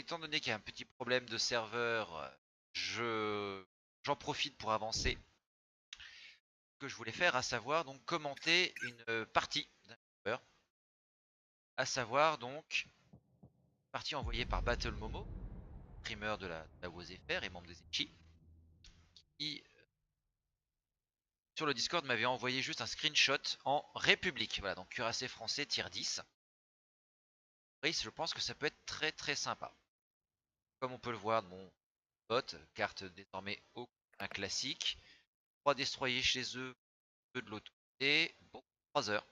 étant donné qu'il y a un petit problème de serveur, j'en profite pour avancer ce que je voulais faire, à savoir donc commenter une partie d'un joueur, à savoir donc partie envoyée par Battle Momo, streamer de la WOZFR et membre des Echi, qui sur le Discord m'avait envoyé juste un screenshot en République. Voilà, donc cuirassé français tier 10. Oui, je pense que ça peut être très très sympa. Comme on peut le voir, mon bot, carte désormais au un classique. 3 destroyers chez eux, 2 de l'autre côté. Bon, 3 heures.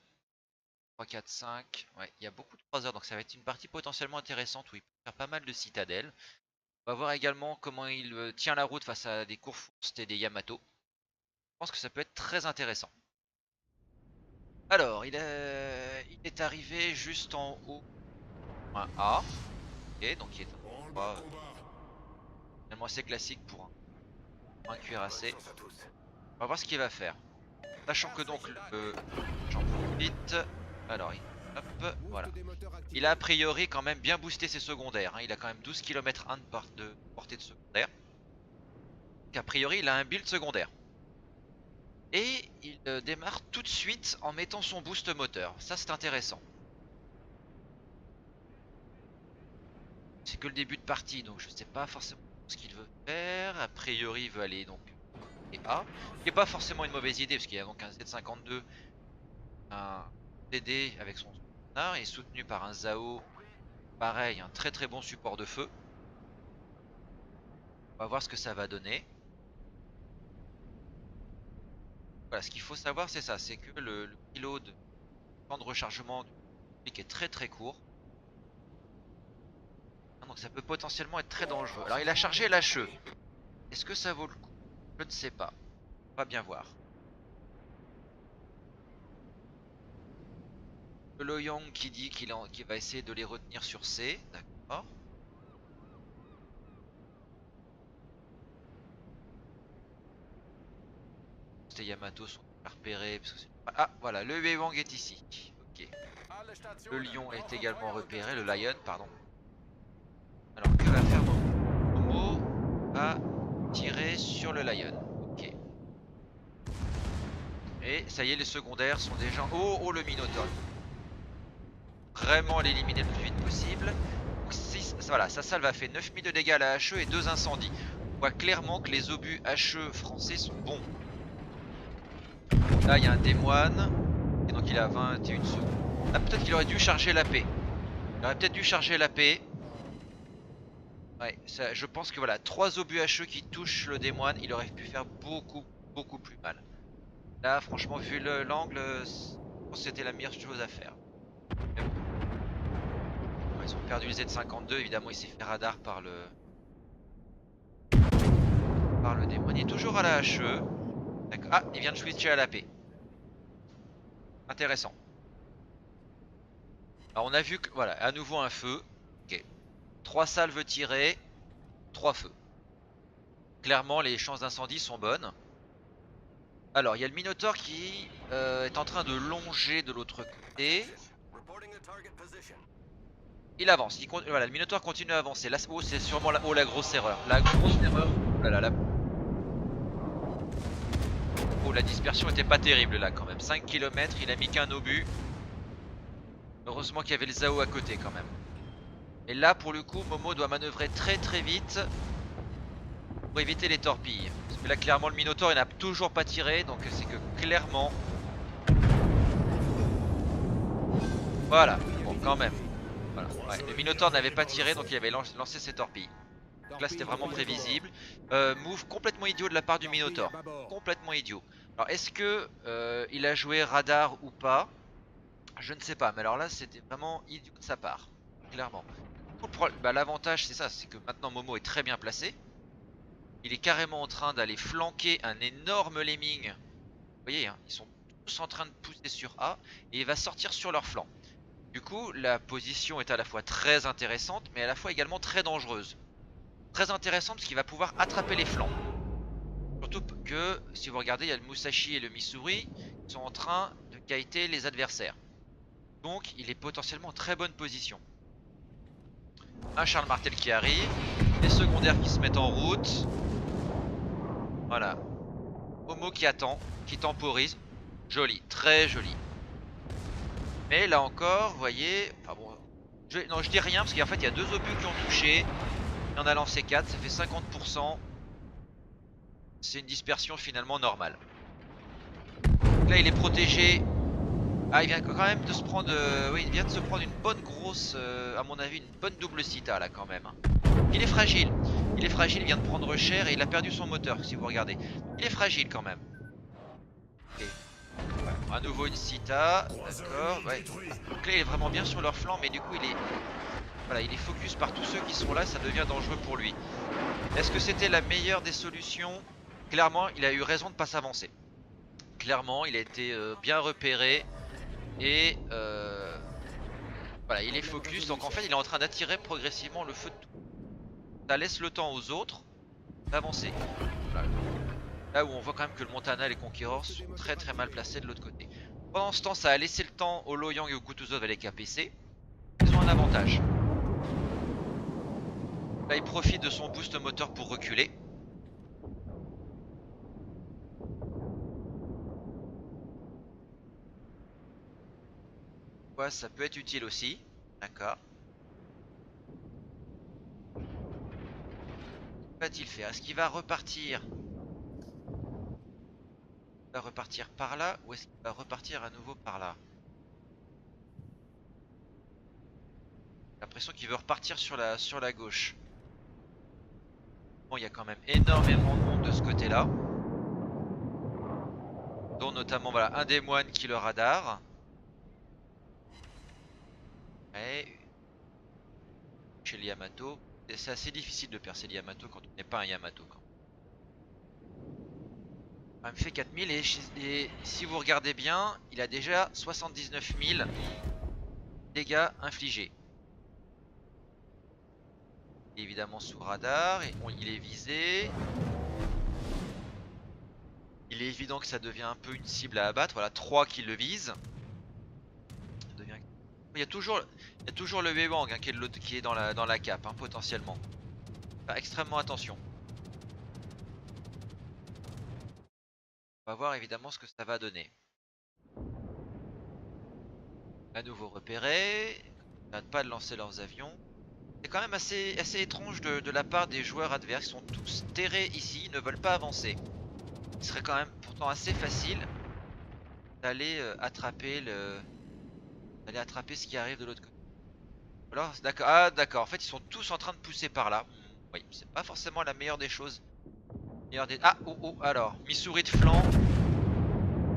3, 4, 5. Ouais, il y a beaucoup de 3 heures, donc ça va être une partie potentiellement intéressante où il peut faire pas mal de citadelles. On va voir également comment il tient la route face à des Kurfürst et des Yamato. Je pense que ça peut être très intéressant. Alors, il est arrivé juste en haut, un A. Ok, donc il est un endroit finalement assez classique pour un cuirassé. On va voir ce qu'il va faire. Sachant que donc j'en profite. Alors, hop, voilà. Il a a priori quand même bien boosté ses secondaires. Hein. Il a quand même 12 km 1 de portée de secondaire. Donc a priori, il a un build secondaire. Et il démarre tout de suite en mettant son boost moteur. Ça, c'est intéressant. C'est que le début de partie, donc je sais pas forcément ce qu'il veut faire. A priori, il veut aller donc et A. Ce qui n'est pas forcément une mauvaise idée, parce qu'il y a donc un Z52, un DD avec son sonar, et soutenu par un Zao. Pareil, un très très bon support de feu. On va voir ce que ça va donner. Voilà, ce qu'il faut savoir c'est ça, c'est que le kilo de temps de rechargement du pic est très très court. Donc ça peut potentiellement être très dangereux. Alors il a chargé l'HE. Est-ce que ça vaut le coup? Je ne sais pas. On va bien voir. Le Loyang qui dit qu'il va essayer de les retenir sur C. D'accord. Les Yamato sont repérés. Parce que ah voilà, le Wewang est ici. Ok. Le lion est également repéré. Le lion, pardon. Alors que va faire Momo? Va tirer sur le lion. Ok. Et ça y est, les secondaires sont déjà... Oh, oh le Minotaur. Vraiment l'éliminer le plus vite possible. Donc 6, voilà, sa salve a fait 9000 de dégâts à la HE et 2 incendies. On voit clairement que les obus HE français sont bons. Là, il y a un démoine. Et donc il a 21 secondes. Ah, peut-être qu'il aurait dû charger l'AP. Il aurait peut-être dû charger l'AP. Ouais, ça, je pense que voilà, 3 obus HE qui touchent le démoine, il aurait pu faire beaucoup plus mal. Là, franchement, vu l'angle, je pense que c'était la meilleure chose à faire. Mais bon. Ils ont perdu le Z52, évidemment, il s'est fait radar par le démon. Il est toujours à la HE. Ah, il vient de switcher à la P. Intéressant. Alors on a vu que, voilà, à nouveau un feu. Ok. 3 salves tirées, 3 feux. Clairement, les chances d'incendie sont bonnes. Alors, il y a le Minotaur qui est en train de longer de l'autre côté. Il avance. Voilà, le Minotaur continue à avancer. Là, oh, c'est sûrement la grosse erreur. La grosse erreur. Oh là là, oh, la dispersion était pas terrible là quand même. 5 km, il a mis qu'un obus. Heureusement qu'il y avait le Zao à côté quand même. Et là, pour le coup, Momo doit manœuvrer très vite pour éviter les torpilles. Parce que là, clairement, le Minotaur, il n'a toujours pas tiré. Donc, c'est que clairement... Voilà. Bon, quand même. Voilà. Ouais, le Minotaur n'avait pas tiré, donc il avait lancé ses torpilles. Donc là, c'était vraiment prévisible. Move complètement idiot de la part du Minotaur. Complètement idiot. Alors, est-ce que il a joué radar ou pas? Je ne sais pas. Mais alors là, c'était vraiment idiot de sa part. Clairement. Bah, l'avantage, c'est ça. C'est que maintenant, Momo est très bien placé. Il est carrément en train d'aller flanquer un énorme lemming. Vous voyez, hein, ils sont tous en train de pousser sur A. Et il va sortir sur leur flanc. Du coup, la position est à la fois très intéressante, mais à la fois également très dangereuse. Très intéressante parce qu'il va pouvoir attraper les flancs. Surtout que, si vous regardez, il y a le Musashi et le Missouri qui sont en train de kiter les adversaires. Donc, il est potentiellement en très bonne position. Un Charles Martel qui arrive. Les secondaires qui se mettent en route. Voilà. Momo qui attend, qui temporise. Joli, très joli. Mais là encore, vous voyez... Enfin bon... Non, je dis rien parce qu'en fait, il y a 2 obus qui ont touché. Il en a lancé 4, ça fait 50%. C'est une dispersion finalement normale. Donc là, il est protégé. Ah, il vient quand même de se prendre... oui, il vient de se prendre une bonne grosse... à mon avis, une bonne double cita là quand même. Hein. Il est fragile. Il est fragile, il vient de prendre cher et il a perdu son moteur si vous regardez. Il est fragile quand même. Okay. Ouais, à nouveau une cita. D'accord. Ouais. Donc là, il est vraiment bien sur leur flanc, mais du coup, il est... Voilà, il est focus par tous ceux qui sont là, ça devient dangereux pour lui. Est-ce que c'était la meilleure des solutions? Clairement, il a eu raison de ne pas s'avancer. Clairement, il a été bien repéré. Et voilà, il est focus. Donc en fait, il est en train d'attirer progressivement le feu de tout. Ça laisse le temps aux autres d'avancer. Voilà. Là où on voit quand même que le Montana et les Conquerors sont très très mal placés de l'autre côté. Pendant ce temps, ça a laissé le temps au Loyang et au Kutuzov avec les KPC. Ils ont un avantage. Là, il profite de son boost moteur pour reculer. Ouais, ça peut être utile aussi. D'accord. Que va-t-il faire? Est-ce qu'il va repartir? Il va repartir par là ou est-ce qu'il va repartir à nouveau par là? J'ai l'impression qu'il veut repartir sur la gauche. Bon, il y a quand même énormément de monde de ce côté-là. Dont notamment voilà, un des moines qui le radar. Et... Chez le Yamato. C'est assez difficile de percer le Yamato quand on n'est pas un Yamato. Il me fait 4000 et si vous regardez bien, il a déjà 79 000 dégâts infligés. Il est évidemment sous radar, et il est visé. Il est évident que ça devient un peu une cible à abattre. Voilà, 3 qui le visent. Il y a toujours le Wewang hein, qui est dans la cape, hein, potentiellement. Faire extrêmement attention. On va voir évidemment ce que ça va donner. À nouveau repéré. Ils n'arrêtent pas de lancer leurs avions. C'est quand même assez étrange de la part des joueurs adverses. Ils sont tous terrés ici, ils ne veulent pas avancer. Il serait quand même pourtant assez facile d'aller attraper ce qui arrive de l'autre côté. Alors d'accord, ah d'accord, en fait ils sont tous en train de pousser par là. Oui, c'est pas forcément la meilleure des choses. Ah oh alors, Missouri de flanc.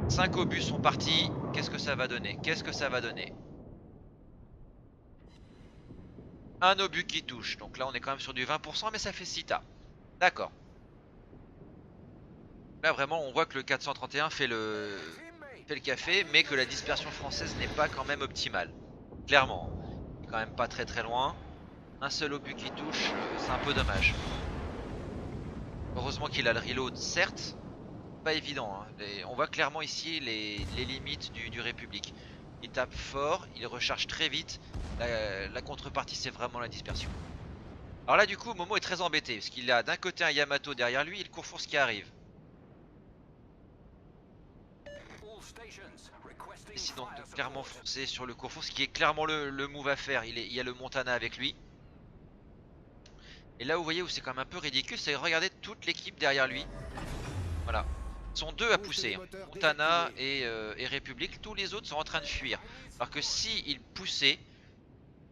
5 obus sont partis. Qu'est-ce que ça va donner? Qu'est-ce que ça va donner? Un obus qui touche. Donc là on est quand même sur du 20%, mais ça fait 6 tas. D'accord. Là vraiment on voit que le 431 fait le café, mais que la dispersion française n'est pas quand même optimale. Clairement. Il est quand même pas très très loin. Un seul obus qui touche, c'est un peu dommage. Heureusement qu'il a le reload, certes. Pas évident. Hein. On voit clairement ici les limites du République. Il tape fort, il recharge très vite. La contrepartie c'est vraiment la dispersion. Alors là du coup Momo est très embêté parce qu'il a d'un côté un Yamato derrière lui et le Courforce qui arrive. Il décide donc de clairement foncer sur le Courforce, ce qui est clairement le move à faire. Il y a le Montana avec lui. Et là vous voyez où c'est quand même un peu ridicule, c'est regarder toute l'équipe derrière lui. Voilà. Ils sont 2 à pousser, hein. Montana et République, tous les autres sont en train de fuir. Alors que si ils poussaient,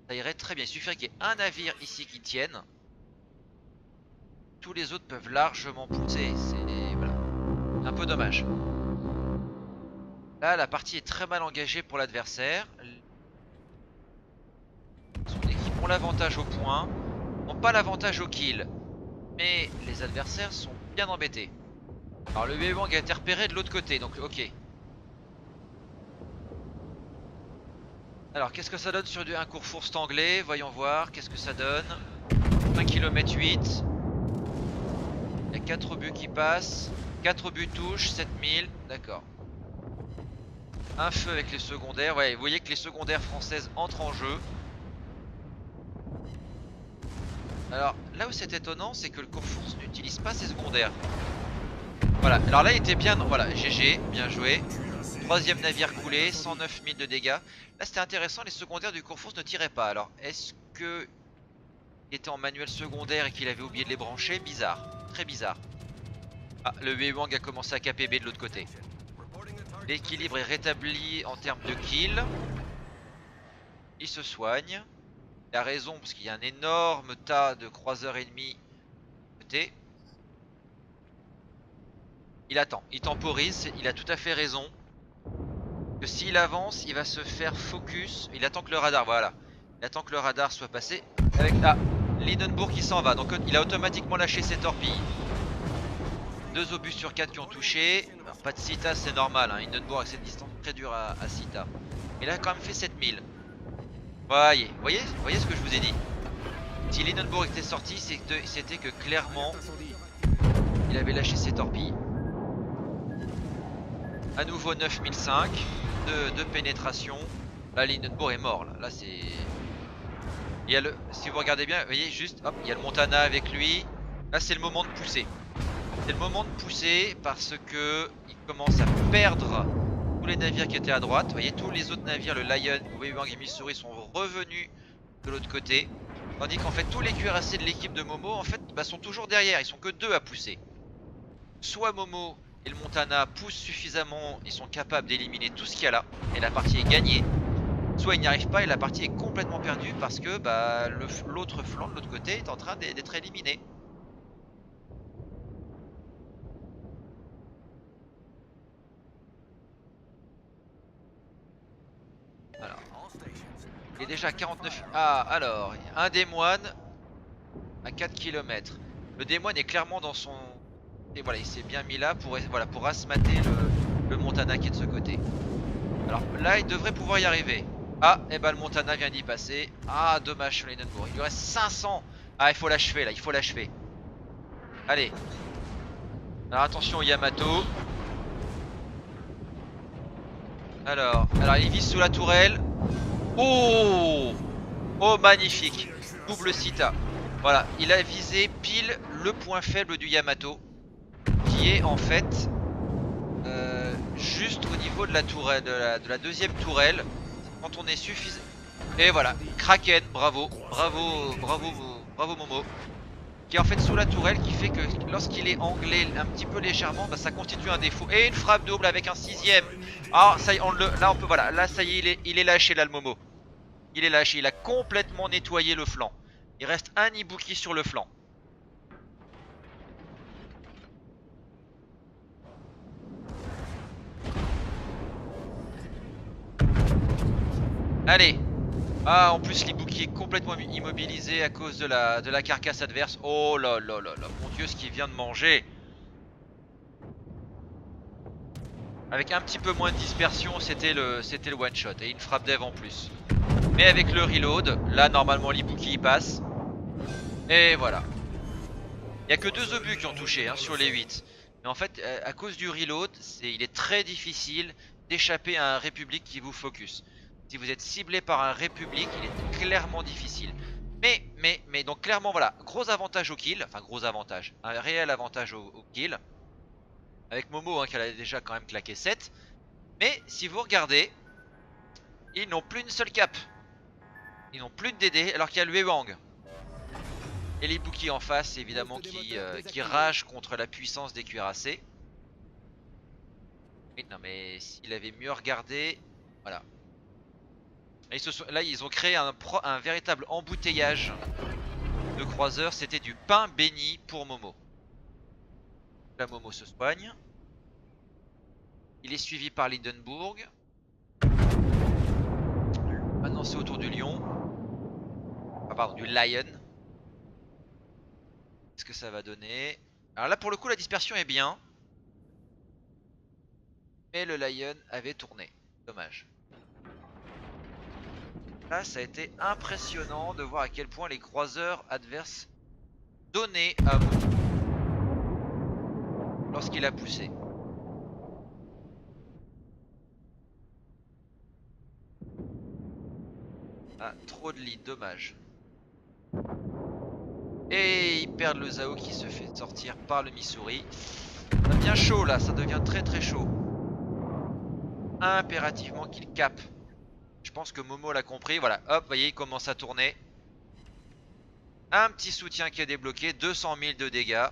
ça irait très bien. Il suffirait qu'il y ait un navire ici qui tienne. Tous les autres peuvent largement pousser. C'est voilà, un peu dommage. Là, la partie est très mal engagée pour l'adversaire. Son équipe ont l'avantage au point, n'ont pas l'avantage au kill. Mais les adversaires sont bien embêtés. Alors le Wewang a été repéré de l'autre côté, donc ok. Alors qu'est-ce que ça donne sur un Courforce anglais? Voyons voir, qu'est-ce que ça donne. 1 km 8. Il y a 4 obus qui passent. 4 obus touchent, 7000, d'accord. Un feu avec les secondaires, ouais, vous voyez que les secondaires françaises entrent en jeu. Alors là où c'est étonnant, c'est que le Courforce n'utilise pas ses secondaires. Voilà, alors là il était bien, voilà, GG, bien joué. Troisième navire coulé, 109 000 de dégâts. Là c'était intéressant, les secondaires du Courforce ne tiraient pas. Alors est-ce que il était en manuel secondaire et qu'il avait oublié de les brancher? Bizarre, très bizarre. Ah, le Wei Wang a commencé à KPB de l'autre côté. L'équilibre est rétabli en termes de kills. Il se soigne. Il a raison parce qu'il y a un énorme tas de croiseurs ennemis côté. Il attend, il temporise, il a tout à fait raison. Que s'il avance, il va se faire focus. Il attend que le radar, voilà. Il attend que le radar soit passé. Avec Lindenburg qui s'en va. Donc il a automatiquement lâché ses torpilles. 2 obus sur 4 qui ont touché. Alors, pas de Sita, c'est normal. Hein. Hindenburg avec cette distance très dure à Sita. Mais il a quand même fait 7000. Voyez ce que je vous ai dit. Si Lindenburg était sorti, c'était que clairement il avait lâché ses torpilles. À nouveau 9005 de pénétration. Là Lindenburg est mort là. Là c'est. Il y a si vous regardez bien, vous voyez juste, hop, il y a le Montana avec lui. Là c'est le moment de pousser. C'est le moment de pousser parce que il commence à perdre tous les navires qui étaient à droite. Vous voyez, tous les autres navires, le Lion, le Wei Wang et Missouri sont revenus de l'autre côté. Tandis qu'en fait tous les cuirassés de l'équipe de Momo en fait sont toujours derrière, ils sont que 2 à pousser. Soit Momo et le Montana poussent suffisamment, ils sont capables d'éliminer tout ce qu'il y a là, et la partie est gagnée. Soit ils n'y arrivent pas et la partie est complètement perdue parce que l'autre flanc de l'autre côté est en train d'être éliminé. Alors, il est déjà à 49. Ah, alors, un des moines à 4 km. Le démoine est clairement dans son. Et voilà, il s'est bien mis là pour asmater le Montana qui est de ce côté. Alors là, il devrait pouvoir y arriver. Ah, et bah le Montana vient d'y passer. Ah, dommage sur l'Hindenburg. Il lui reste 500. Ah, il faut l'achever là, il faut l'achever. Allez. Alors attention au Yamato. Alors il vise sous la tourelle. Oh! Oh, magnifique. Double Sita. Voilà, il a visé pile le point faible du Yamato. Qui est en fait juste au niveau de la tourelle, de la deuxième tourelle. Quand on est suffisant. Et voilà, Kraken, bravo, bravo, bravo, bravo Momo. Qui est en fait sous la tourelle, qui fait que lorsqu'il est anglais un petit peu légèrement, ça constitue un défaut. Et une frappe double avec un 6ème. Ah, ça y est, là on peut, voilà, là ça y est, il est lâché là le Momo. Il est lâché, il a complètement nettoyé le flanc. Il reste un Ibuki sur le flanc. Allez. Ah, en plus l'Ibuki est complètement immobilisé à cause de la carcasse adverse. Oh là là là là, mon dieu, ce qu'il vient de manger. Avec un petit peu moins de dispersion, c'était le one shot. Et une frappe dev en plus. Mais avec le reload, là normalement l'Ibuki y passe. Et voilà. Il n'y a que 2 obus qui ont touché hein, sur les 8. Mais en fait, à cause du reload, il est très difficile d'échapper à un République qui vous focus. Si vous êtes ciblé par un République, il est clairement difficile. Mais donc clairement voilà, gros avantage au kill. Enfin gros avantage, un réel avantage au kill. Avec Momo hein, qui a déjà quand même claqué 7. Mais si vous regardez, ils n'ont plus une seule cape. Ils n'ont plus de DD alors qu'il y a le Wei Wang. Et les Bookies en face évidemment qui rage contre la puissance des cuirassés. Oui, non mais s'il avait mieux regardé, voilà. Et là ils ont créé un véritable embouteillage de croiseurs, c'était du pain béni pour Momo. La Momo se soigne. Il est suivi par Lindenburg. Maintenant c'est au tour du lion. Ah pardon, du lion. Qu'est-ce que ça va donner? Alors là pour le coup la dispersion est bien. Mais le lion avait tourné. Dommage. Là ça a été impressionnant de voir à quel point les croiseurs adverses donnaient à Momo lorsqu'il a poussé. Ah, trop de lead, dommage. Et ils perdent le Zao qui se fait sortir par le Missouri. Ça devient chaud là, ça devient très très chaud. Impérativement qu'il capent. Je pense que Momo l'a compris. Voilà, hop, vous voyez, il commence à tourner. Un petit soutien qui est débloqué, 200 000 de dégâts.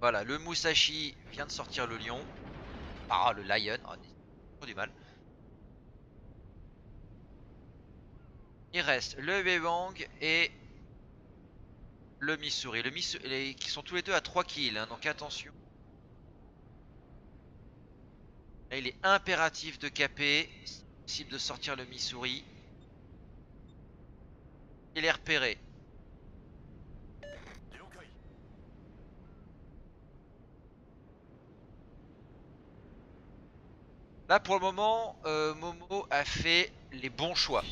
Voilà, le Musashi vient de sortir le lion. Ah, le lion, oh, trop du mal. Il reste le Wewang et le Missouri. Qui sont tous les deux à 3 kills, hein, donc attention. Là, il est impératif de caper. C'est possible de sortir le Missouri. Il est repéré. Là pour le moment, Momo a fait les bons choix.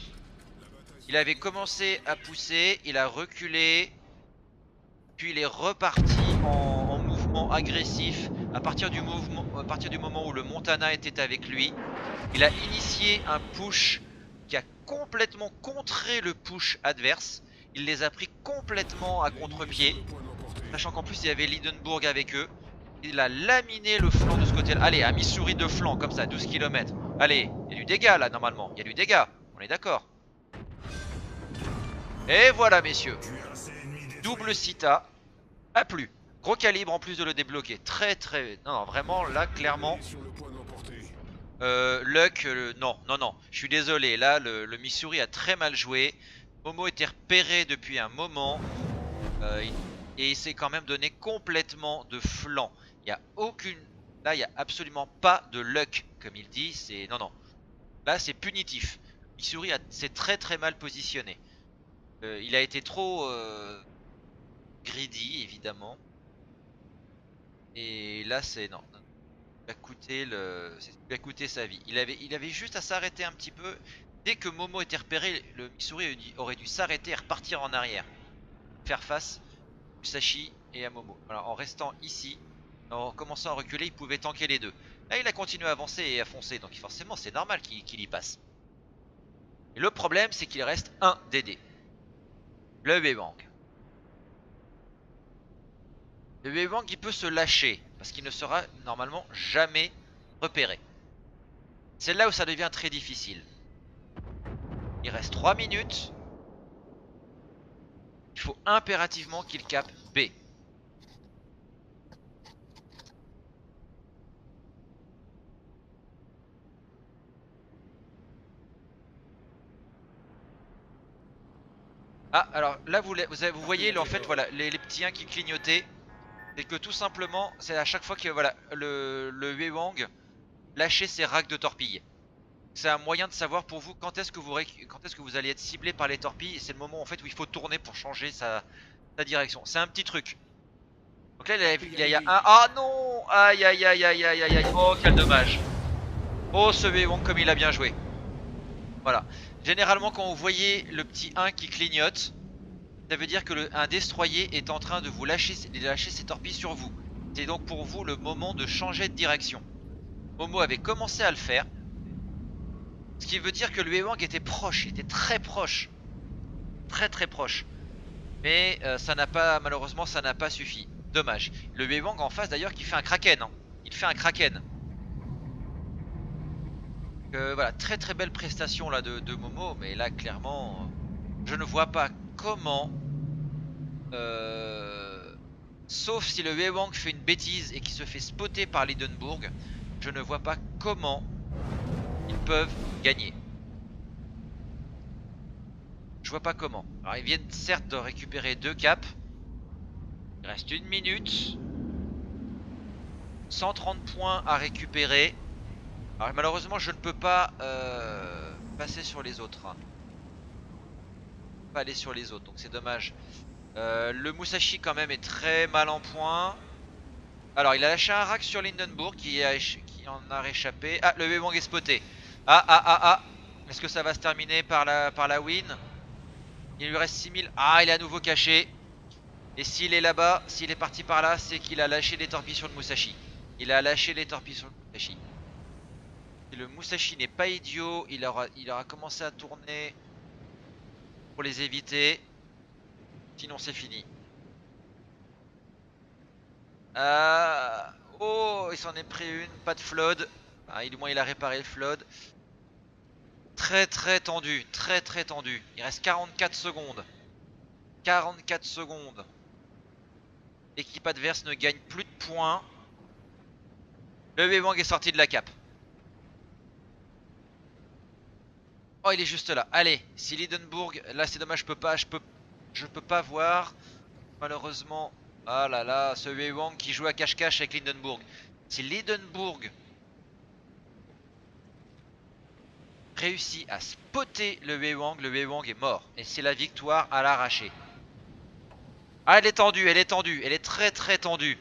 Il avait commencé à pousser, il a reculé, puis il est reparti en mouvement agressif à partir du moment où le Montana était avec lui. Il a initié un push qui a complètement contré le push adverse. Il les a pris complètement à contre-pied, sachant qu'en plus il y avait Lindenburg avec eux. Il a laminé le flanc de ce côté-là. Allez, un Missouri de flanc, comme ça, 12 km. Allez, il y a du dégât là, normalement. Il y a du dégât, on est d'accord. Et voilà, messieurs. Double Sita. A plus. Gros calibre en plus de le débloquer. Très très... Non, non, vraiment, là, clairement... Luck, non, non, non. Je suis désolé, là, le Missouri a très mal joué. Momo était repéré depuis un moment. Et il s'est quand même donné complètement de flanc. Il n'y a aucune... Là, il n'y a absolument pas de luck, comme il dit. C'est... Non, non. Là, c'est punitif. Missouri s'est très très mal positionné. Il a été trop greedy, évidemment. Et là, c'est... Non, non. C'est ce qui lui a coûté sa vie. Il avait juste à s'arrêter un petit peu. Dès que Momo était repéré, le Missouri aurait dû s'arrêter et repartir en arrière. Faire face à Musashi et à Momo. Alors, en restant ici, en commençant à reculer, il pouvait tanker les deux. Là, il a continué à avancer et à foncer. Donc forcément, c'est normal qu'il y passe. Et le problème, c'est qu'il reste un DD. Le Wewang. Le Wewang, il peut se lâcher. Parce qu'il ne sera normalement jamais repéré. C'est là où ça devient très difficile. Il reste 3 minutes. Il faut impérativement qu'il capte B. Ah, alors là vous voyez en fait voilà les petits 1 qui clignotaient. C'est que tout simplement, c'est à chaque fois que voilà le Wewang lâchait ses racks de torpilles. C'est un moyen de savoir pour vous quand est-ce que vous allez être ciblé par les torpilles. Et c'est le moment en fait où il faut tourner pour changer sa direction. C'est un petit truc. Donc là il y a un... Ah non. Aïe aïe aïe aïe aïe aïe aïe. Oh quel dommage. Oh ce Wewang comme il a bien joué. Voilà. Généralement quand vous voyez le petit 1 qui clignote, ça veut dire que un destroyer est en train de vous lâcher ses torpilles sur vous. C'est donc pour vous le moment de changer de direction. Momo avait commencé à le faire. Ce qui veut dire que le Wewang était proche, il était très proche. Très très proche. Mais ça n'a pas, malheureusement ça n'a pas suffi. Dommage. Le Wewang en face d'ailleurs qui fait un Kraken. Hein. Il fait un Kraken. Voilà, très très belle prestation là de Momo. Mais là clairement, je ne vois pas comment... sauf si le Wewang fait une bêtise et qu'il se fait spotter par Lindenburg, je ne vois pas comment ils peuvent gagner. Je vois pas comment. Alors ils viennent certes de récupérer 2 caps. Il reste 1 minute. 130 points à récupérer. Alors malheureusement je ne peux pas passer sur les autres. Hein. Pas aller sur les autres, donc c'est dommage. Le Musashi quand même est très mal en point. Alors il a lâché un rack sur Lindenburg qui en a réchappé. Ah, le Wewang est spoté. Ah ah ah ah. Est-ce que ça va se terminer par la win? Il lui reste 6000. Ah, il est à nouveau caché. Et s'il est là-bas, s'il est parti par là, c'est qu'il a lâché les torpilles sur le Musashi. Il a lâché les torpilles sur le Musashi. Et le Musashi n'est pas idiot. Il aura commencé à tourner pour les éviter. Sinon c'est fini. Ah, oh, il s'en est pris une, pas de flood. Ah, du moins il a réparé le flood. Très très tendu, très très tendu. Il reste 44 secondes. 44 secondes. L'équipe adverse ne gagne plus de points. Le Wewang est sorti de la cape. Oh, il est juste là. Allez, si Lindenburg, là c'est dommage, je peux pas voir. Malheureusement. Ah là là, ce Wewang qui joue à cache-cache avec Lindenburg. Si Lindenburg réussit à spotter le Wewang est mort. Et c'est la victoire à l'arraché. Ah, elle est tendue, elle est tendue, elle est très très tendue.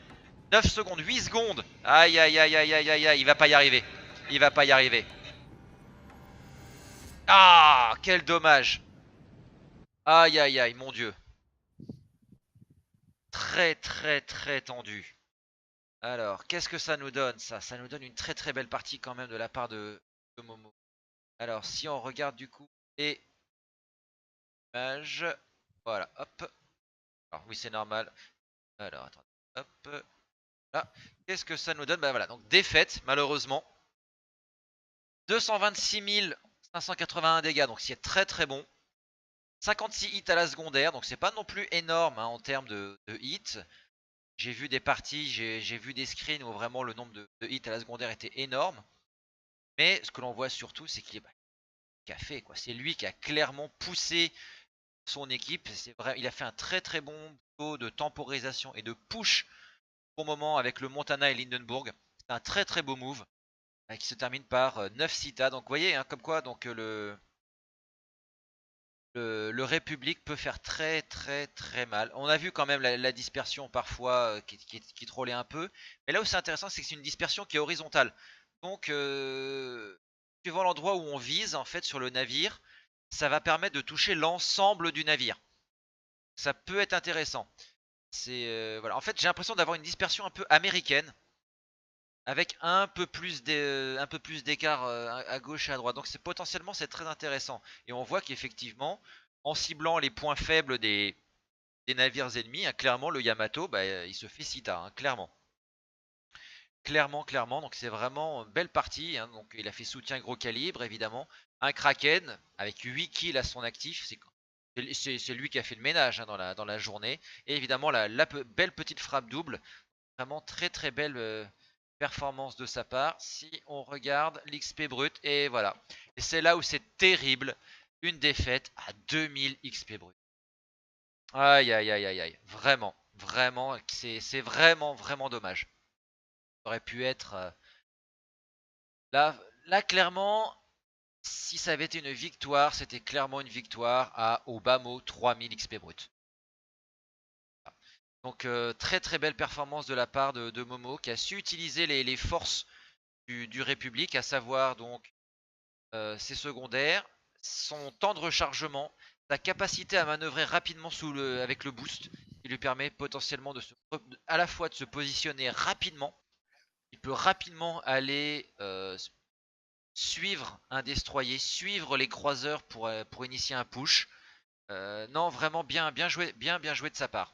9 secondes, 8 secondes. Aïe aïe aïe aïe aïe aïe aïe, il va pas y arriver. Il va pas y arriver. Ah, quel dommage. Aïe aïe aïe, mon dieu. Très très très tendu. Alors, qu'est-ce que ça nous donne ça? Ça nous donne une très très belle partie quand même de la part de Momo. Alors, si on regarde du coup les images. Voilà, hop. Alors oui, c'est normal. Alors, attendez. Hop. Là. Qu'est-ce que ça nous donne? Bah voilà, donc défaite, malheureusement. 226 581 dégâts, donc c'est très très bon. 56 hits à la secondaire, donc c'est pas non plus énorme hein, en termes de hits. J'ai vu des parties, j'ai vu des screens où vraiment le nombre de hits à la secondaire était énorme. Mais ce que l'on voit surtout, c'est qu'il a fait quoi. C'est lui qui a clairement poussé son équipe. C'est vrai, il a fait un très très bon boulot de temporisation et de push au moment avec le Montana et Lindenburg. C'est un très très beau move qui se termine par 9 citas. Donc vous voyez, hein, comme quoi donc le République peut faire très très très mal. On a vu quand même la dispersion parfois qui trollait un peu. Mais là où c'est intéressant, c'est que c'est une dispersion qui est horizontale. Donc suivant l'endroit où on vise en fait sur le navire, ça va permettre de toucher l'ensemble du navire. Ça peut être intéressant. C'est voilà. En fait, j'ai l'impression d'avoir une dispersion un peu américaine avec un peu plus d'écart à gauche et à droite. Donc c'est potentiellement c'est très intéressant. Et on voit qu'effectivement, en ciblant les points faibles des navires ennemis, hein, clairement le Yamato, bah, il se fait cita, hein, clairement. Clairement, clairement. Donc c'est vraiment une belle partie. Hein. Donc il a fait soutien gros calibre, évidemment. Un Kraken avec 8 kills à son actif. C'est lui qui a fait le ménage hein, dans la journée. Et évidemment la belle petite frappe double. Vraiment très très belle performance de sa part. Si on regarde l'XP brut, et voilà. Et c'est là où c'est terrible. Une défaite à 2000 XP brut. Aïe aïe aïe aïe aïe. Vraiment, vraiment, c'est vraiment vraiment dommage. Ça aurait pu être... là clairement, si ça avait été une victoire, c'était clairement une victoire à au bas mot 3000 XP brut. Donc très très belle performance de la part de Momo qui a su utiliser les forces du République, à savoir donc ses secondaires, son temps de rechargement, sa capacité à manœuvrer rapidement avec le boost, qui lui permet potentiellement à la fois de se positionner rapidement, il peut rapidement aller suivre un destroyer, suivre les croiseurs pour initier un push. Non, vraiment bien joué, bien joué de sa part.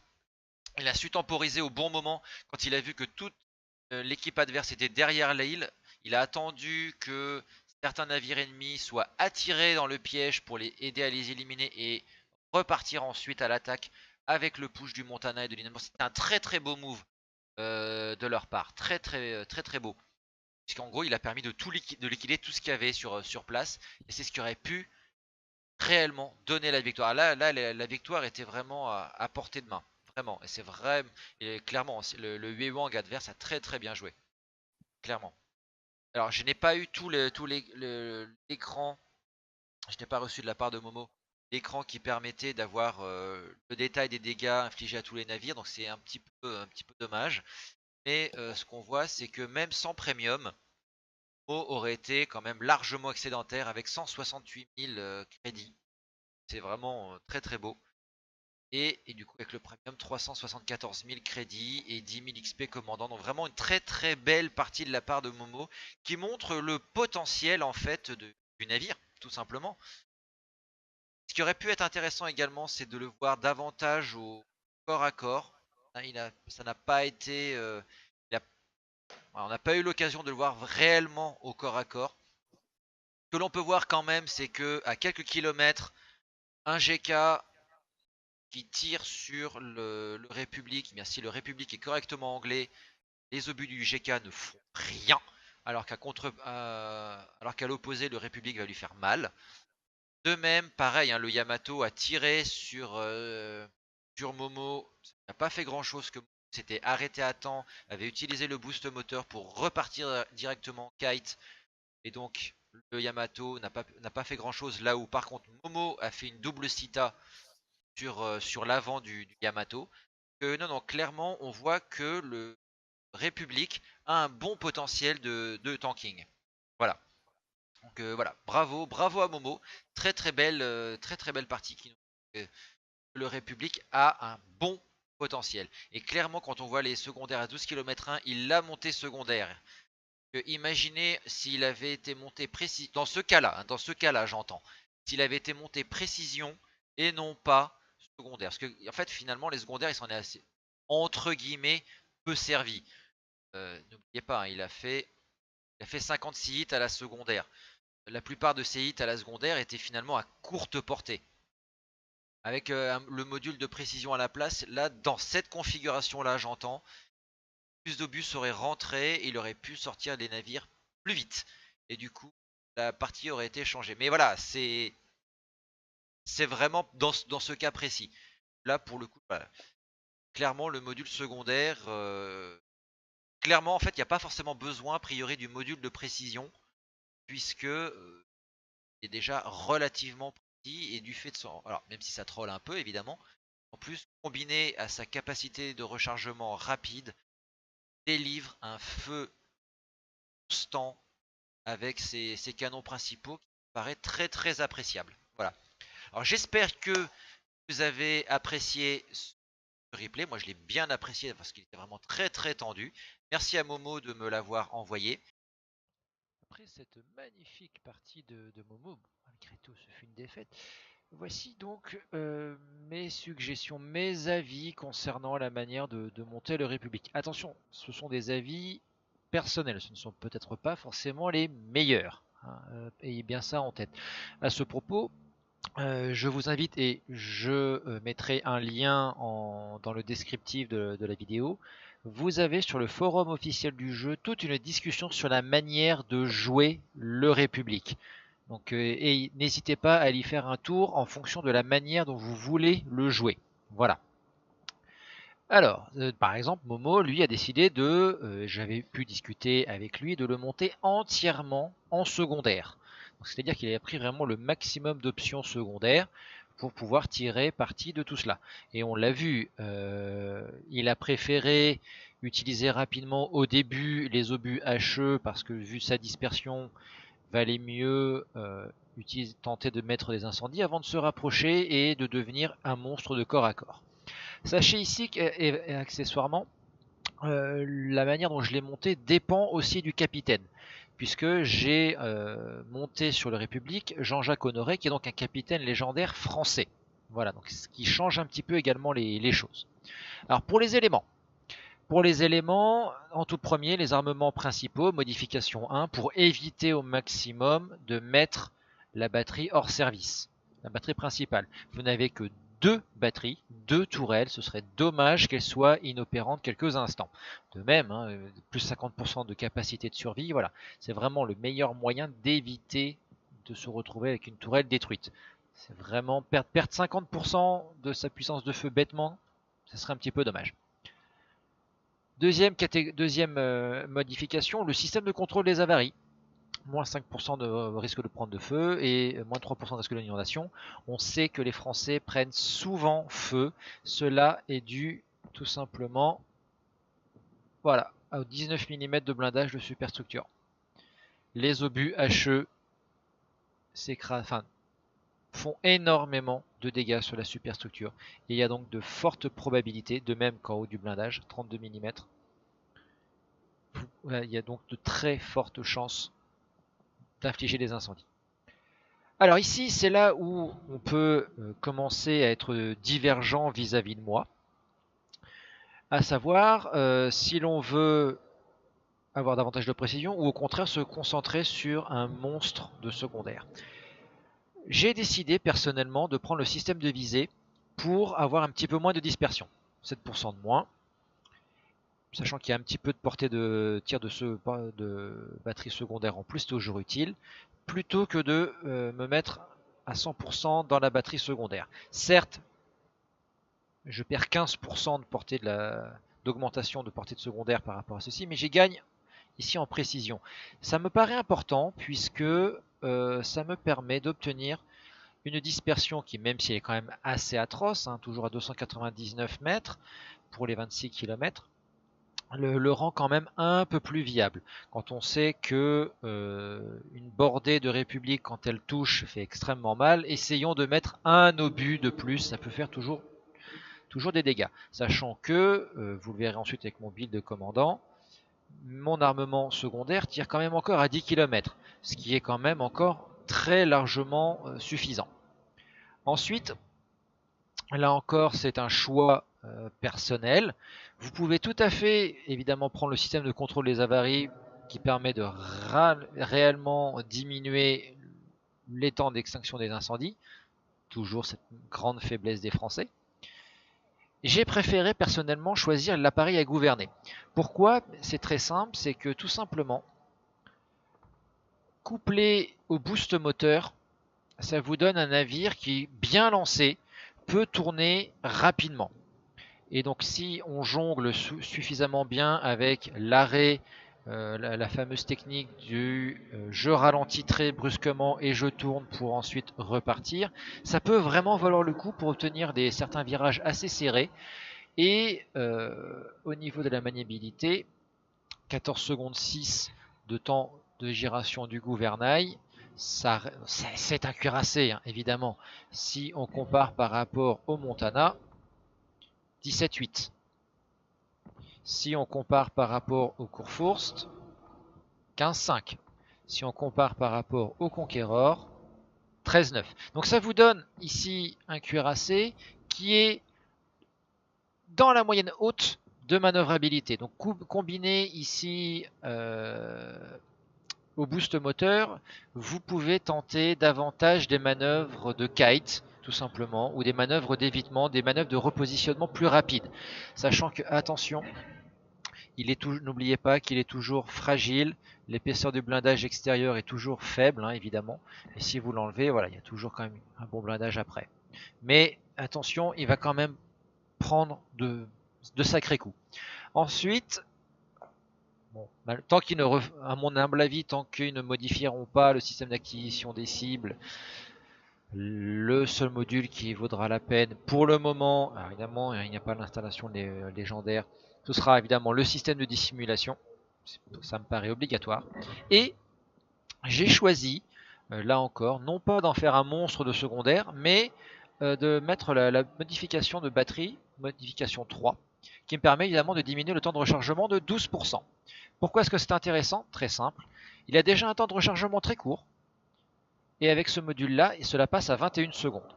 Il a su temporiser au bon moment quand il a vu que toute l'équipe adverse était derrière l'île. Il a attendu que certains navires ennemis soient attirés dans le piège pour les aider à les éliminer et repartir ensuite à l'attaque avec le push du Montana et de l'Inamor. C'était un très très beau move de leur part. Très très très très beau. Puisqu'en gros, il a permis de liquider tout ce qu'il y avait sur place. Et c'est ce qui aurait pu réellement donner la victoire. Là la victoire était vraiment à portée de main. Vraiment. Et c'est vraiment. Et clairement, le Wewang adverse a très très bien joué. Clairement. Alors, je n'ai pas eu l'écran. Je n'ai pas reçu de la part de Momo l'écran qui permettait d'avoir le détail des dégâts infligés à tous les navires. Donc, c'est un petit peu dommage. Mais ce qu'on voit, c'est que même sans premium, Momo aurait été quand même largement excédentaire avec 168 000 crédits. C'est vraiment très très beau. Et du coup avec le premium 374 000 crédits et 10 000 XP commandant. Donc vraiment une très très belle partie de la part de Momo qui montre le potentiel en fait du navire tout simplement. Ce qui aurait pu être intéressant également, c'est de le voir davantage au corps à corps. Hein, ça n'a pas été, il a voilà, on n'a pas eu l'occasion de le voir réellement au corps à corps. Ce que l'on peut voir quand même, c'est que à quelques kilomètres, un GK qui tire sur le République, bien si le République est correctement anglais, les obus du GK ne font rien, alors qu'à l'opposé, le République va lui faire mal. De même, pareil, hein, le Yamato a tiré sur Momo, ça n'a pas fait grand chose, que s'était arrêté à temps, avait utilisé le boost moteur pour repartir directement kite, et donc le Yamato n'a pas fait grand chose, là où par contre Momo a fait une double Sita sur l'avant du Yamato. Non, non, clairement, on voit que le République a un bon potentiel de tanking. Voilà. Donc voilà, bravo, bravo à Momo. Très très belle partie qui nous le République a un bon potentiel. Et clairement, quand on voit les secondaires à 12 km 1, il l'a monté secondaire. Imaginez s'il avait été monté précis, dans ce cas-là, hein, j'entends, s'il avait été monté précision et non pas secondaire. Parce que en fait, finalement, les secondaires, il s'en est assez, entre guillemets, peu servi. N'oubliez pas, hein, il a fait 56 hits à la secondaire. La plupart de ces hits à la secondaire étaient finalement à courte portée. Avec le module de précision à la place, là, dans cette configuration-là, j'entends, plus d'obus seraient rentrés, et il aurait pu sortir des navires plus vite. Et du coup, la partie aurait été changée. Mais voilà, c'est vraiment dans ce cas précis. Là, pour le coup, voilà. Clairement, le module secondaire, clairement, en fait, il n'y a pas forcément besoin, a priori, du module de précision, puisque est déjà relativement précis, et du fait de son... Alors, même si ça troll un peu, évidemment, en plus, combiné à sa capacité de rechargement rapide, délivre un feu constant avec ses canons principaux qui paraît très très appréciable. Voilà. Alors j'espère que vous avez apprécié ce replay. Moi je l'ai bien apprécié parce qu'il était vraiment très très tendu. Merci à Momo de me l'avoir envoyé. Après cette magnifique partie de Momo, malgré tout, ce fut une défaite. Voici donc mes suggestions, mes avis concernant la manière de monter le République. Attention, ce sont des avis personnels, ce ne sont peut-être pas forcément les meilleurs, hein, ayez bien ça en tête. À ce propos, je vous invite et je mettrai un lien dans le descriptif de la vidéo. Vous avez sur le forum officiel du jeu toute une discussion sur la manière de jouer le République. Donc, et n'hésitez pas à y faire un tour en fonction de la manière dont vous voulez le jouer. Voilà. Alors, par exemple, Momo, lui, a décidé j'avais pu discuter avec lui, de le monter entièrement en secondaire. C'est-à-dire qu'il a pris vraiment le maximum d'options secondaires pour pouvoir tirer parti de tout cela. Et on l'a vu, il a préféré utiliser rapidement au début les obus HE parce que vu sa dispersion, valait mieux tenter de mettre des incendies avant de se rapprocher et de devenir un monstre de corps à corps. Sachez ici qu'accessoirement, la manière dont je l'ai monté dépend aussi du capitaine, puisque j'ai monté sur le République Jean-Jacques Honoré, qui est donc un capitaine légendaire français. Voilà, donc ce qui change un petit peu également les choses. Alors pour les éléments, en tout premier, les armements principaux, modification 1, pour éviter au maximum de mettre la batterie hors service, la batterie principale. Vous n'avez que deux batteries, deux tourelles, ce serait dommage qu'elles soient inopérantes quelques instants. De même, hein, plus 50% de capacité de survie, voilà, c'est vraiment le meilleur moyen d'éviter de se retrouver avec une tourelle détruite. C'est vraiment perdre 50% de sa puissance de feu bêtement, ce serait un petit peu dommage. Deuxième modification, le système de contrôle des avaries. Moins 5% de risque de prendre de feu et moins 3% de risque d'inondation. On sait que les Français prennent souvent feu. Cela est dû tout simplement voilà, aux 19 mm de blindage de superstructure. Les obus HE font énormément de dégâts sur la superstructure. Et il y a donc de fortes probabilités, de même qu'en haut du blindage, 32 mm, il y a donc de très fortes chances d'infliger des incendies. Alors ici, c'est là où on peut commencer à être divergent vis-à-vis de moi. À savoir, si l'on veut avoir davantage de précision ou au contraire se concentrer sur un monstre de secondaire. J'ai décidé personnellement de prendre le système de visée pour avoir un petit peu moins de dispersion. 7% de moins, sachant qu'il y a un petit peu de portée de tir de batterie secondaire en plus, c'est toujours utile, plutôt que de me mettre à 100% dans la batterie secondaire. Certes, je perds 15% d'augmentation de portée de secondaire par rapport à ceci, mais j'y gagne ici en précision. Ça me paraît important puisque ça me permet d'obtenir une dispersion qui, même si elle est quand même assez atroce, hein, toujours à 299 mètres pour les 26 km, le rend quand même un peu plus viable. Quand on sait que une bordée de République, quand elle touche, fait extrêmement mal, essayons de mettre un obus de plus, ça peut faire toujours des dégâts. Sachant que, vous le verrez ensuite avec mon build de commandant, mon armement secondaire tire quand même encore à 10 km, ce qui est quand même encore très largement suffisant. Ensuite, là encore, c'est un choix personnel. Vous pouvez tout à fait, évidemment, prendre le système de contrôle des avaries qui permet de réellement diminuer les temps d'extinction des incendies. Toujours cette grande faiblesse des Français. J'ai préféré personnellement choisir l'appareil à gouverner. Pourquoi? C'est très simple, c'est que tout simplement, couplé au boost moteur, ça vous donne un navire qui, bien lancé, peut tourner rapidement. Et donc si on jongle suffisamment bien avec l'arrêt, la fameuse technique du je ralentis très brusquement et je tourne pour ensuite repartir, ça peut vraiment valoir le coup pour obtenir certains virages assez serrés. Et au niveau de la maniabilité, 14 secondes 6 de temps de giration du gouvernail, c'est un cuirassé, hein, évidemment. Si on compare par rapport au Montana, 17,8. Si on compare par rapport au Kurfürst, 15,5. Si on compare par rapport au Conqueror, 13,9. Donc ça vous donne ici un cuirassé qui est dans la moyenne haute de manœuvrabilité. Donc combiné ici au boost moteur, vous pouvez tenter davantage des manœuvres de kite, tout simplement, ou des manœuvres d'évitement, des manœuvres de repositionnement plus rapides. Sachant que, attention, n'oubliez pas qu'il est toujours fragile, l'épaisseur du blindage extérieur est toujours faible, hein, évidemment, et si vous l'enlevez, voilà, il y a toujours quand même un bon blindage après. Mais attention, il va quand même prendre de sacrés coups. Ensuite, bon, tant qu'ils ne, à mon humble avis, tant qu'ils ne modifieront pas le système d'acquisition des cibles, le seul module qui vaudra la peine pour le moment, alors évidemment il n'y a pas l'installation légendaire, ce sera évidemment le système de dissimulation, ça me paraît obligatoire. Et j'ai choisi, là encore, non pas d'en faire un monstre de secondaire, mais de mettre la modification de batterie, modification 3, qui me permet évidemment de diminuer le temps de rechargement de 12%. Pourquoi est-ce que c'est intéressant? Très simple. Il a déjà un temps de rechargement très court. Et avec ce module-là, cela passe à 21 secondes.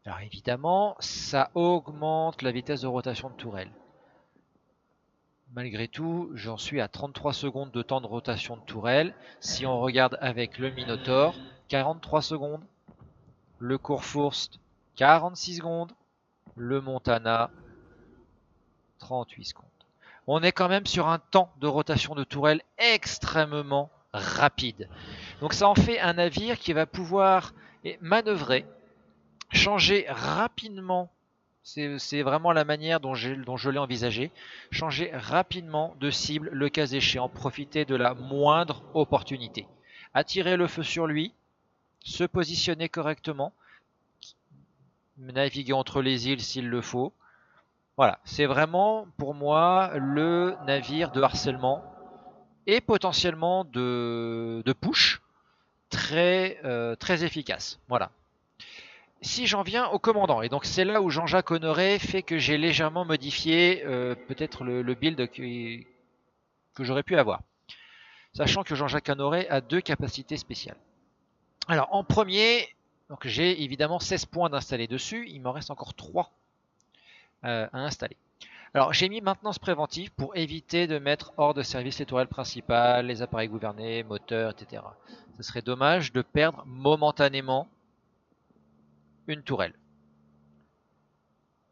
Alors évidemment, ça augmente la vitesse de rotation de tourelle. Malgré tout, j'en suis à 33 secondes de temps de rotation de tourelle. Si on regarde avec le Minotaur, 43 secondes. Le Kurfürst, 46 secondes. Le Montana, 38 secondes. On est quand même sur un temps de rotation de tourelle extrêmement rapide. Donc ça en fait un navire qui va pouvoir manœuvrer, changer rapidement, c'est vraiment la manière dont je l'ai envisagé, changer rapidement de cible le cas échéant, profiter de la moindre opportunité. Attirer le feu sur lui, se positionner correctement, naviguer entre les îles s'il le faut. Voilà, c'est vraiment pour moi le navire de harcèlement et potentiellement de push très efficace. Voilà. Si j'en viens au commandant, et donc c'est là où Jean-Jacques Honoré fait que j'ai légèrement modifié peut-être le build que j'aurais pu avoir. Sachant que Jean-Jacques Honoré a deux capacités spéciales. Alors en premier, donc j'ai évidemment 16 points d'installer dessus, il m'en reste encore 3 à installer. Alors j'ai mis maintenance préventive pour éviter de mettre hors de service les tourelles principales, les appareils gouvernés, moteurs, etc. Ce serait dommage de perdre momentanément une tourelle.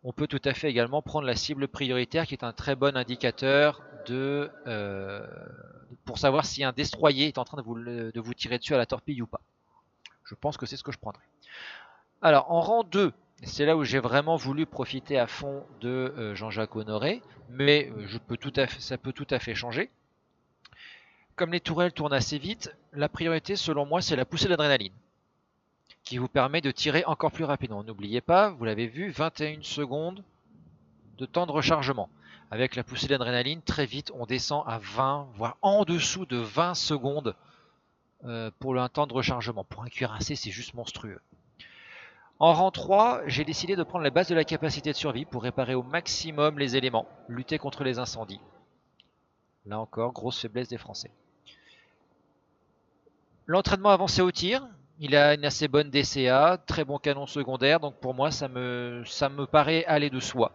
On peut tout à fait également prendre la cible prioritaire qui est un très bon indicateur pour savoir si un destroyer est en train de vous tirer dessus à la torpille ou pas. Je pense que c'est ce que je prendrai. Alors en rang 2, c'est là où j'ai vraiment voulu profiter à fond de Jean-Jacques Honoré, mais ça peut tout à fait changer. Comme les tourelles tournent assez vite, la priorité selon moi c'est la poussée d'adrénaline qui vous permet de tirer encore plus rapidement. N'oubliez pas, vous l'avez vu, 21 secondes de temps de rechargement. Avec la poussée d'adrénaline, très vite on descend à 20, voire en dessous de 20 secondes pour un temps de rechargement. Pour un cuirassé, c'est juste monstrueux. En rang 3, j'ai décidé de prendre la base de la capacité de survie pour réparer au maximum les éléments, lutter contre les incendies. Là encore, grosse faiblesse des Français. L'entraînement avancé au tir, il a une assez bonne DCA, très bon canon secondaire, donc pour moi ça me paraît aller de soi.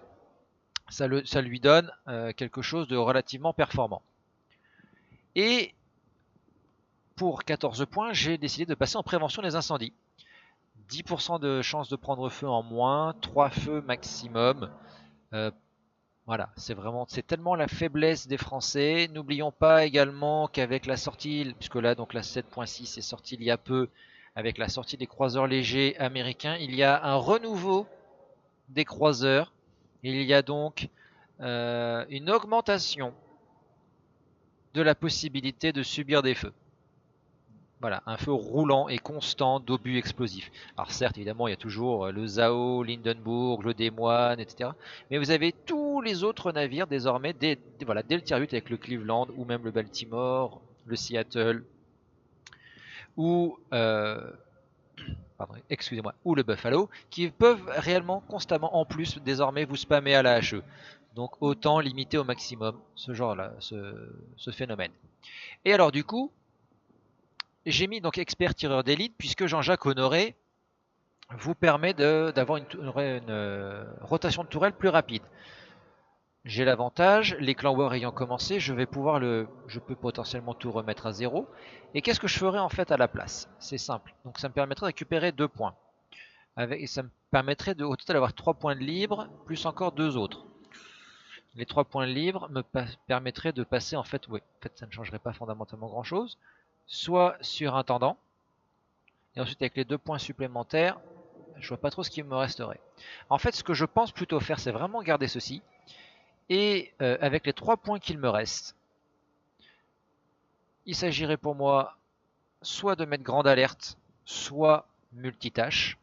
Ça lui donne quelque chose de relativement performant. Et pour 14 points, j'ai décidé de passer en prévention des incendies. 10% de chance de prendre feu en moins, 3 feux maximum. Euh, voilà, c'est tellement la faiblesse des Français. N'oublions pas également qu'avec la sortie, puisque là donc la 7.6 est sortie il y a peu, avec la sortie des croiseurs légers américains, il y a un renouveau des croiseurs. Il y a donc une augmentation de la possibilité de subir des feux. Voilà, un feu roulant et constant d'obus explosifs. Alors certes, évidemment, il y a toujours le Zao, l'Hindenburg, le Des Moines, etc. Mais vous avez tous les autres navires désormais, voilà, dès le tier 8 avec le Cleveland ou même le Baltimore, le Seattle ou excusez-moi, ou le Buffalo, qui peuvent réellement constamment en plus désormais vous spammer à la HE. Donc autant limiter au maximum ce genre-là, ce phénomène. Et alors du coup, j'ai mis donc expert tireur d'élite puisque Jean-Jacques Honoré vous permet d'avoir une rotation de tourelle plus rapide. J'ai l'avantage, les clans war ayant commencé, je peux potentiellement tout remettre à zéro. Et qu'est-ce que je ferai en fait à la place? C'est simple. Donc ça me permettrait de récupérer 2 points. Et ça me permettrait au total d'avoir 3 points de libre, plus encore 2 autres. Les 3 points de libre me permettraient de passer en fait, oui, en fait ça ne changerait pas fondamentalement grand chose, soit sur intendant, et ensuite avec les 2 points supplémentaires, je vois pas trop ce qui me resterait. En fait, ce que je pense plutôt faire, c'est vraiment garder ceci. Et avec les 3 points qu'il me reste, il s'agirait pour moi soit de mettre grande alerte, soit multitâche.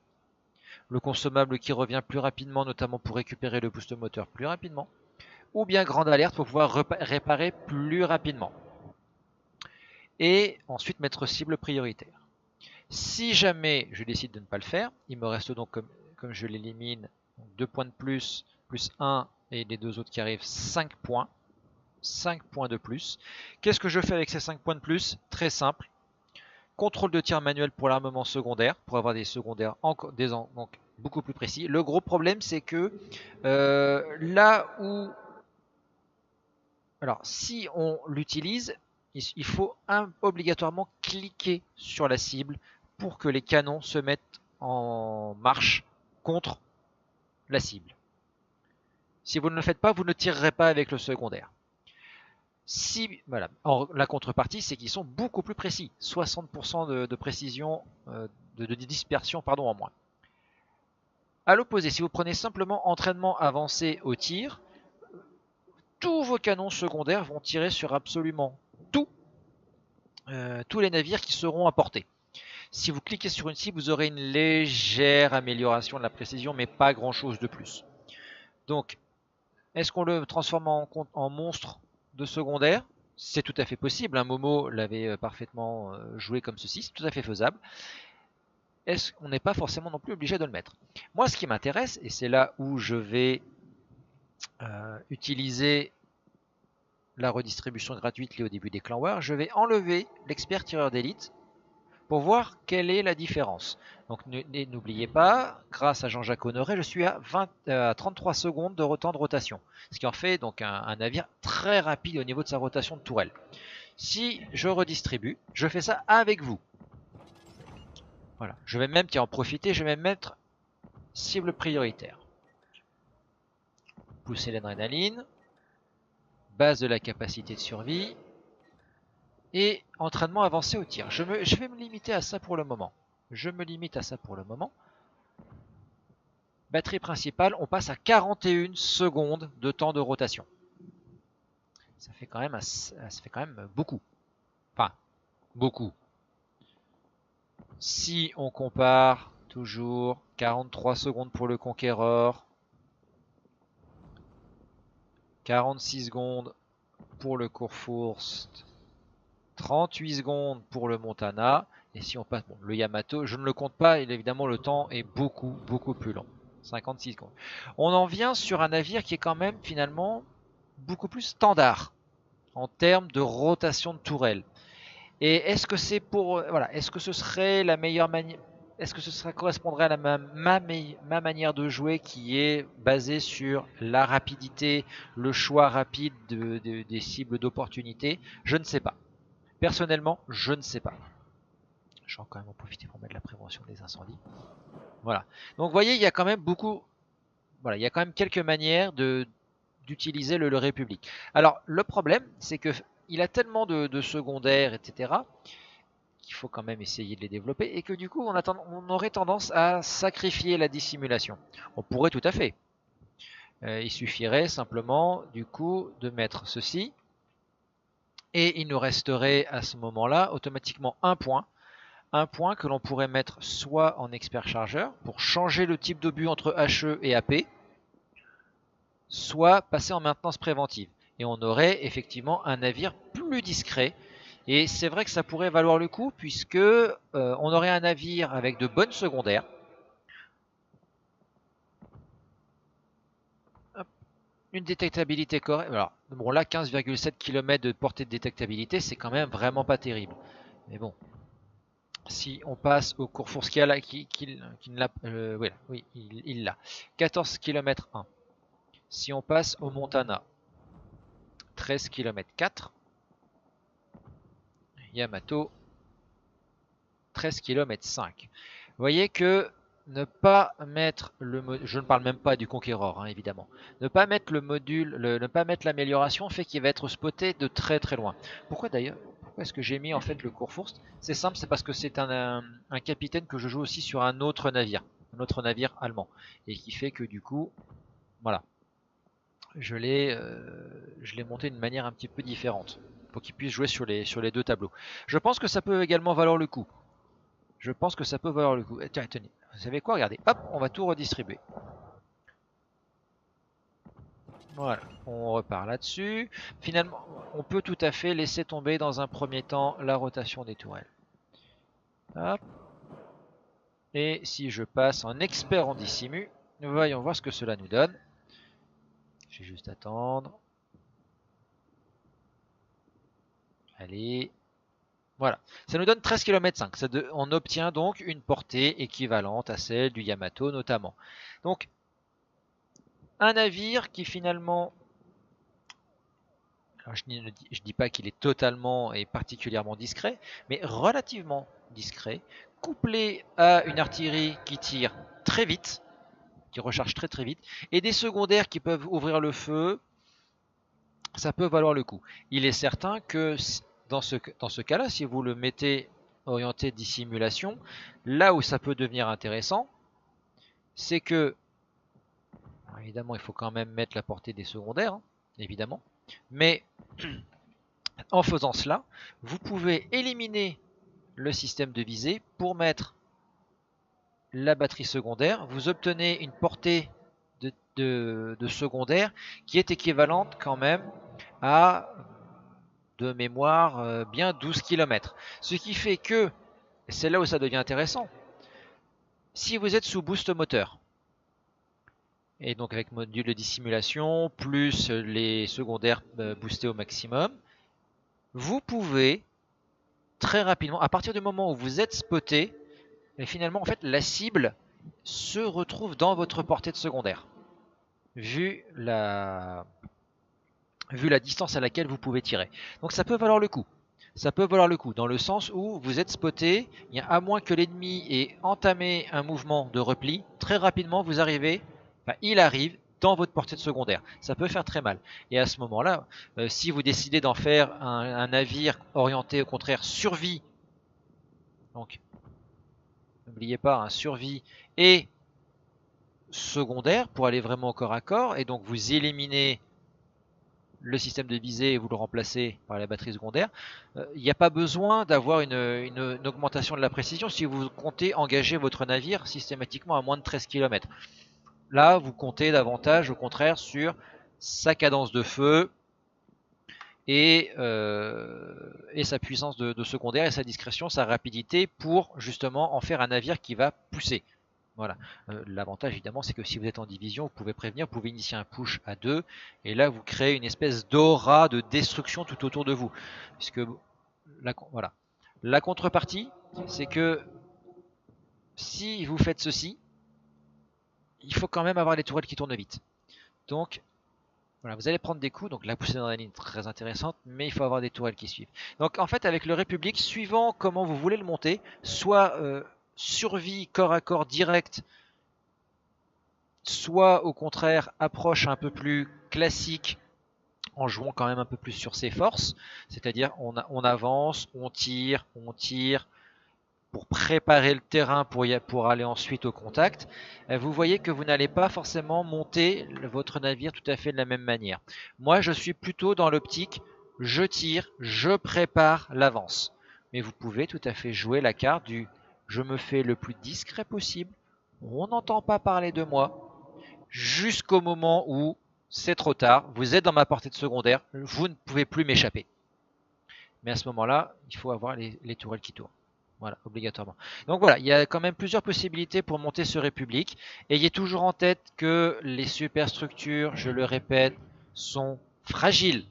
Le consommable qui revient plus rapidement, notamment pour récupérer le boost moteur plus rapidement. Ou bien grande alerte pour pouvoir réparer plus rapidement. Et ensuite mettre cible prioritaire. Si jamais je décide de ne pas le faire, il me reste donc, comme je l'élimine, 2 points de plus 1 et les 2 autres qui arrivent, 5 points. 5 points de plus. Qu'est-ce que je fais avec ces 5 points de plus? Très simple. Contrôle de tir manuel pour l'armement secondaire, pour avoir des secondaires donc beaucoup plus précis. Le gros problème, c'est que là où... Alors, si on l'utilise, il faut obligatoirement cliquer sur la cible pour que les canons se mettent en marche contre la cible. Si vous ne le faites pas, vous ne tirerez pas avec le secondaire. Voilà. La contrepartie, c'est qu'ils sont beaucoup plus précis. 60% de précision, de dispersion pardon, en moins. A l'opposé, si vous prenez simplement entraînement avancé au tir, tous vos canons secondaires vont tirer sur absolument tous les navires qui seront à portée. Si vous cliquez sur une cible, vous aurez une légère amélioration de la précision, mais pas grand chose de plus. Donc, est-ce qu'on le transforme en monstre de secondaire? C'est tout à fait possible. Un Momo l'avait parfaitement joué comme ceci, c'est tout à fait faisable. Est-ce qu'on n'est pas forcément non plus obligé de le mettre? Moi, ce qui m'intéresse, et c'est là où je vais utiliser la redistribution gratuite liée au début des clans war, je vais enlever l'expert tireur d'élite pour voir quelle est la différence. Donc n'oubliez pas, grâce à Jean-Jacques Honoré, je suis à 33 secondes de temps de rotation, ce qui en fait donc un navire très rapide au niveau de sa rotation de tourelle. Si je redistribue, je fais ça avec vous. Voilà, je vais même en profiter, je vais même mettre cible prioritaire. Pousser l'adrénaline, base de la capacité de survie et entraînement avancé au tir. Je vais me limiter à ça pour le moment. Je me limite à ça pour le moment. Batterie principale, on passe à 41 secondes de temps de rotation. Ça fait quand même beaucoup. Enfin, beaucoup. Si on compare toujours 43 secondes pour le Conqueror, 46 secondes pour le Kurfürst, 38 secondes pour le Montana, et si on passe le Yamato, je ne le compte pas, évidemment le temps est beaucoup plus long. 56 secondes. On en vient sur un navire qui est quand même finalement beaucoup plus standard en termes de rotation de tourelle. Et est-ce que c'est pour voilà, est-ce que ce serait la meilleure manière, est-ce que ça correspondrait à ma manière de jouer qui est basée sur la rapidité, le choix rapide des cibles d'opportunité? Je ne sais pas. Personnellement, je ne sais pas. Je vais quand même en profiter pour mettre la prévention des incendies. Voilà. Donc vous voyez, il y a quand même voilà, il y a quand même quelques manières d'utiliser le République. Alors le problème, c'est que il a tellement de secondaires, etc., qu'il faut quand même essayer de les développer et que du coup, on aurait tendance à sacrifier la dissimulation. On pourrait tout à fait. Il suffirait simplement du coup de mettre ceci et il nous resterait à ce moment-là automatiquement un point que l'on pourrait mettre soit en expert chargeur pour changer le type d'obus entre HE et AP, soit passer en maintenance préventive. Et on aurait effectivement un navire plus discret. Et c'est vrai que ça pourrait valoir le coup puisque on aurait un navire avec de bonnes secondaires. Une détectabilité correcte. Alors, bon là 15,7 km de portée de détectabilité, c'est quand même vraiment pas terrible. Mais bon, si on passe au Kurfürst qui ne l'a, oui, il l'a. 14 km 1. Si on passe au Montana, 13 km 4. Yamato, 13 km 5. Vous voyez que ne pas mettre je ne parle même pas du Conqueror, hein, évidemment. Ne pas mettre le module, ne pas mettre l'amélioration fait qu'il va être spoté de très loin. Pourquoi d'ailleurs? Pourquoi est-ce que j'ai mis en fait le Kurfürst? C'est simple, c'est parce que c'est un capitaine que je joue aussi sur un autre navire allemand, et qui fait que du coup, voilà, je l'ai monté d'une manière un petit peu différente pour qu'il puisse jouer sur les deux tableaux. Je pense que ça peut également valoir le coup. Tiens, tenez, vous savez quoi? Regardez, hop, on va tout redistribuer. Voilà, on repart là-dessus. Finalement, on peut tout à fait laisser tomber dans un premier temps la rotation des tourelles. Hop. Et si je passe en expert en dissimu, voyons voir ce que cela nous donne. Je vais juste attendre. Allez. Voilà, ça nous donne 13 km 5. On obtient donc une portée équivalente à celle du Yamato notamment. Donc, un navire qui finalement, alors je dis pas qu'il est totalement et particulièrement discret, mais relativement discret, couplé à une artillerie qui tire très vite, qui recharge très vite, et des secondaires qui peuvent ouvrir le feu, ça peut valoir le coup. Il est certain que dans ce cas-là, si vous le mettez orienté dissimulation, là où ça peut devenir intéressant, c'est que, évidemment, il faut quand même mettre la portée des secondaires, hein, évidemment, mais en faisant cela, vous pouvez éliminer le système de visée pour mettre la batterie secondaire. Vous obtenez une portée de secondaire qui est équivalente quand même à, de mémoire, bien 12 km. Ce qui fait que, c'est là où ça devient intéressant, si vous êtes sous boost moteur, et donc avec module de dissimulation, plus les secondaires boostés au maximum, vous pouvez très rapidement, à partir du moment où vous êtes spoté, et finalement, en fait, la cible se retrouve dans votre portée de secondaire, vu la distance à laquelle vous pouvez tirer. Donc ça peut valoir le coup. Ça peut valoir le coup, dans le sens où vous êtes spoté, à moins que l'ennemi ait entamé un mouvement de repli, très rapidement vous arrivez, enfin il arrive dans votre portée de secondaire. Ça peut faire très mal. Et à ce moment-là, si vous décidez d'en faire un navire orienté au contraire survie, donc n'oubliez pas, un survie et secondaire pour aller vraiment au corps à corps, et donc vous éliminez le système de visée et vous le remplacez par la batterie secondaire, il n'y a pas besoin d'avoir une augmentation de la précision si vous comptez engager votre navire systématiquement à moins de 13 km. Là, vous comptez davantage, au contraire, sur sa cadence de feu et sa puissance de secondaire et sa discrétion, sa rapidité pour justement en faire un navire qui va pousser. Voilà. L'avantage évidemment, c'est que si vous êtes en division, vous pouvez prévenir, vous pouvez initier un push à 2, et là vous créez une espèce d'aura de destruction tout autour de vous. Puisque voilà. La contrepartie, c'est que si vous faites ceci, il faut quand même avoir les tourelles qui tournent vite. Donc voilà, vous allez prendre des coups, donc la poussée d'adrénaline est très intéressante, mais il faut avoir des tourelles qui suivent. Donc en fait, avec le République, suivant comment vous voulez le monter, soit survie corps à corps direct, soit au contraire approche un peu plus classique en jouant quand même un peu plus sur ses forces, c'est-à-dire on avance, on tire pour préparer le terrain pour aller ensuite au contact. Vous voyez que vous n'allez pas forcément monter votre navire tout à fait de la même manière. Moi je suis plutôt dans l'optique je tire, je prépare l'avance. Mais vous pouvez tout à fait jouer la carte du je me fais le plus discret possible, on n'entend pas parler de moi, jusqu'au moment où c'est trop tard, vous êtes dans ma portée de secondaire, vous ne pouvez plus m'échapper. Mais à ce moment-là, il faut avoir les tourelles qui tournent. Voilà, obligatoirement. Donc voilà, il y a quand même plusieurs possibilités pour monter ce République. Ayez toujours en tête que les superstructures, je le répète, sont fragiles.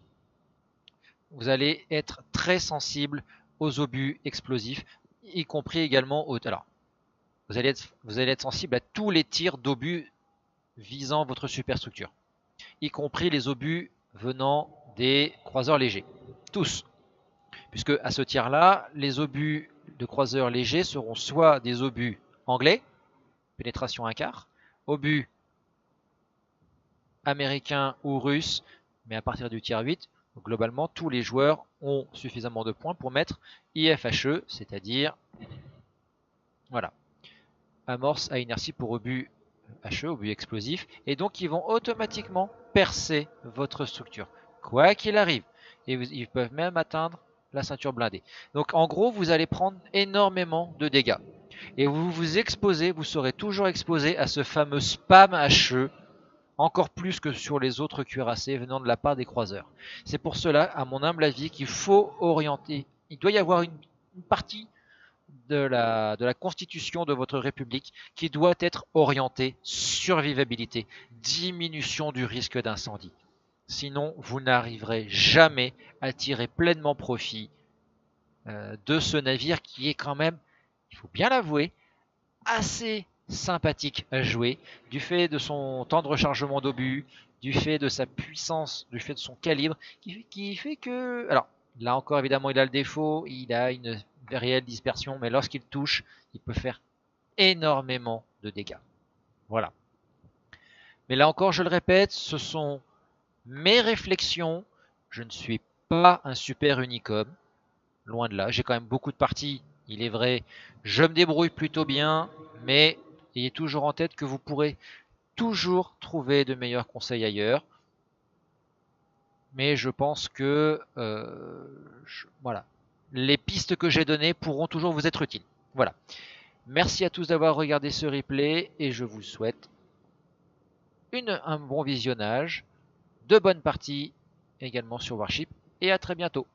Vous allez être très sensible aux obus explosifs, y compris également aux... Alors, vous allez être sensible à tous les tirs d'obus visant votre superstructure, y compris les obus venant des croiseurs légers. Tous. Puisque à ce tir-là, les obus de croiseurs légers seront soit des obus anglais, pénétration 1 quart, obus américains ou russes, mais à partir du tier 8, globalement, tous les joueurs ont suffisamment de points pour mettre IFHE, c'est-à-dire, voilà, amorce à inertie pour obus HE, obus explosif, et donc ils vont automatiquement percer votre structure, quoi qu'il arrive. Et ils peuvent même atteindre la ceinture blindée. Donc en gros, vous allez prendre énormément de dégâts. Et vous vous exposez, vous serez toujours exposé à ce fameux spam HE, encore plus que sur les autres cuirassés venant de la part des croiseurs. C'est pour cela, à mon humble avis, qu'il faut orienter. Il doit y avoir une partie de la constitution de votre république qui doit être orientée survivabilité, diminution du risque d'incendie. Sinon, vous n'arriverez jamais à tirer pleinement profit de ce navire qui est quand même, il faut bien l'avouer, assez sympathique à jouer, du fait de son temps de rechargement d'obus, du fait de sa puissance, du fait de son calibre, qui fait que... Alors, là encore, évidemment, il a le défaut, il a une réelle dispersion, mais lorsqu'il touche, il peut faire énormément de dégâts. Voilà. Mais là encore, je le répète, ce sont mes réflexions. Je ne suis pas un super unicum, loin de là. J'ai quand même beaucoup de parties, il est vrai. Je me débrouille plutôt bien, mais ayez toujours en tête que vous pourrez toujours trouver de meilleurs conseils ailleurs. Mais je pense que voilà, les pistes que j'ai données pourront toujours vous être utiles. Voilà. Merci à tous d'avoir regardé ce replay et je vous souhaite un bon visionnage, de bonnes parties également sur Warship et à très bientôt.